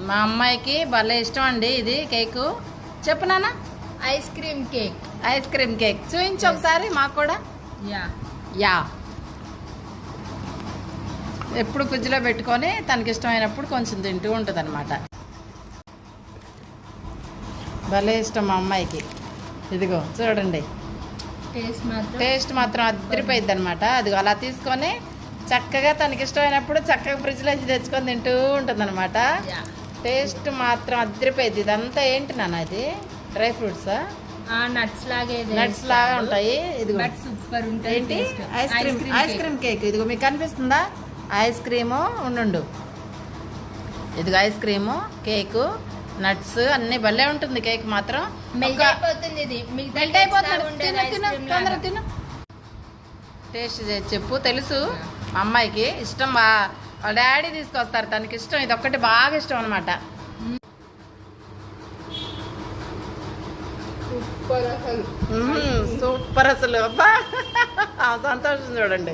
మా అమ్మాయికి భలే ఇష్టం అండి ఇది కేకు. చెప్పు నాన్న. Ice cream cake. Ice cream cake చూపించు ఒకసారి మాకు కూడా. యా ఎప్పుడు ఫ్రిడ్జ్లో పెట్టుకొని తనకి ఇష్టమైనప్పుడు కొంచెం తింటూ ఉంటుంది అనమాట. భలే ఇష్టం మా అమ్మాయికి. ఇదిగో చూడండి, టేస్ట్ మాత్రం అదిరిపోయిద్ది అనమాట. అదిగో అలా తీసుకొని చక్కగా తనకి ఇష్టమైనప్పుడు చక్కగా ఫ్రిడ్జ్లో తెచ్చుకొని తింటూ ఉంటుంది అనమాట. టేస్ట్ మాత్రం అదిరిపోయిద్ది. ఇదంతా ఏంటి నాన్న ఇది? డ్రై ఫ్రూట్సా? నట్స్ లాగా ఉంటాయి. ఇదిగో సూపర్ ఉంటాయి. ఏంటి? Ice cream cake. ఇదిగో మీకు కనిపిస్తుందా? ఐస్ క్రీము ఉండు. ఇదిగో ఐస్ క్రీము, కేకు, నట్స్ అన్ని భలే ఉంటుంది. కేక్ మాత్రం మెల్ట్ అయిపోతుంది. తొందర తిను. టేస్ట్ చేసి చెప్పు. తెలుసు మా అమ్మాయికి ఇష్టం. వాళ్ళ డాడీ తీసుకొస్తారు తనకి ఇష్టం. ఇది ఒక్కటి బాగా ఇష్టం అనమాట. సూపర్ అసలు. అబ్బా సంతోషం చూడండి.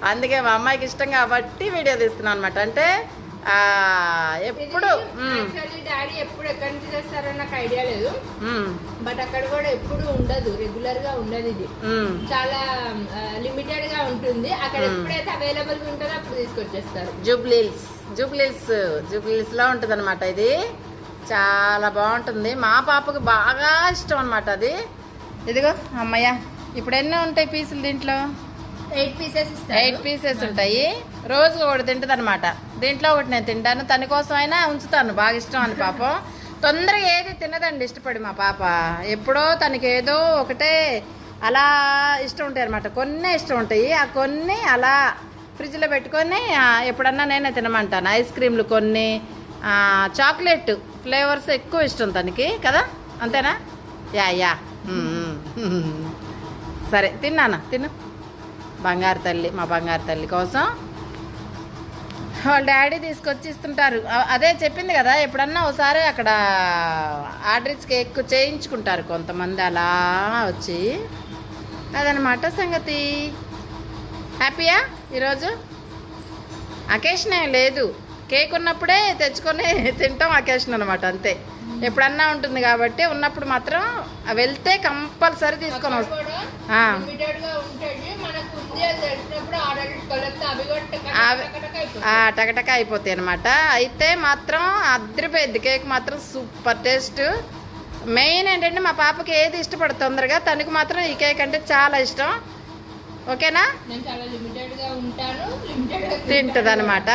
అందుకే మా అమ్మాయికి ఇష్టం కాబట్టి వీడియో తీస్తున్నాను అనమాట. అంటే ఎప్పుడు డాడీ ఎప్పుడు ఎక్కడి నుంచి చేస్తారో నాకు ఐడియా లేదు, బట్ అక్కడ కూడా ఎప్పుడు ఉండదు, రెగ్యులర్ గా ఉండదు. ఇది చాలా లిమిటెడ్ గా ఉంటుంది. అక్కడ ఎప్పుడైతే అవైలబుల్ గా ఉంటుందో అప్పుడు తీసుకొచ్చేస్తారు. జూబ్లీస్ లో ఉంటుంది అనమాట. ఇది చాలా బాగుంటుంది. మా పాపకు బాగా ఇష్టం అనమాట అది. ఇదిగో అమ్మయ్య, ఇప్పుడు ఎన్నో ఉంటాయి పీసులు దీంట్లో? 8 పీసెస్ ఉంటాయి. రోజు ఒకటి తింటుంది అనమాట. దీంట్లో ఒకటి నేను తింటాను, తన కోసం అయినా ఉంచుతాను. బాగా ఇష్టం అని పాపం. తొందరగా ఏది తినదండి ఇష్టపడి మా పాప. ఎప్పుడో తనకి ఏదో ఒకటే అలా ఇష్టం ఉంటాయి అనమాట. కొన్ని ఇష్టం ఉంటాయి. ఆ కొన్ని అలా ఫ్రిడ్జ్లో పెట్టుకొని ఎప్పుడన్నా నేనే తినమంటాను. ఐస్ క్రీమ్లు కొన్ని, చాక్లెట్ ఫ్లేవర్స్ ఎక్కువ ఇష్టం తనకి కదా, అంతేనా? యా సరే తిన్నానా, తిను. బంగారు తల్లి, మా బంగారు తల్లి కోసం వాళ్ళ డాడీ తీసుకొచ్చి ఇస్తుంటారు. అదే చెప్పింది కదా, ఎప్పుడన్నా ఒకసారి అక్కడ ఆర్డర్ ఇచ్చి కేక్ చేయించుకుంటారు కొంతమంది అలా వచ్చి. అదనమాట సంగతి. హ్యాపీయా ఈరోజు? అకేషన్ ఏం లేదు, కేక్ ఉన్నప్పుడే తెచ్చుకొని తింటాం అకేషన్ అనమాట. అంతే. ఎప్పుడన్నా ఉంటుంది కాబట్టి ఉన్నప్పుడు మాత్రం వెళ్తే కంపల్సరీ తీసుకొని వస్తాం. టకటక అయిపోతాయి అనమాట. అయితే మాత్రం అదిరిపోయింది కేక్ మాత్రం. Super taste. మెయిన్ ఏంటంటే మా పాపకి ఏది ఇష్టపడుతుంది తొందరగా, తనకు మాత్రం ఈ కేక్ అంటే చాలా ఇష్టం. ఓకేనా? తింటుంది అనమాట.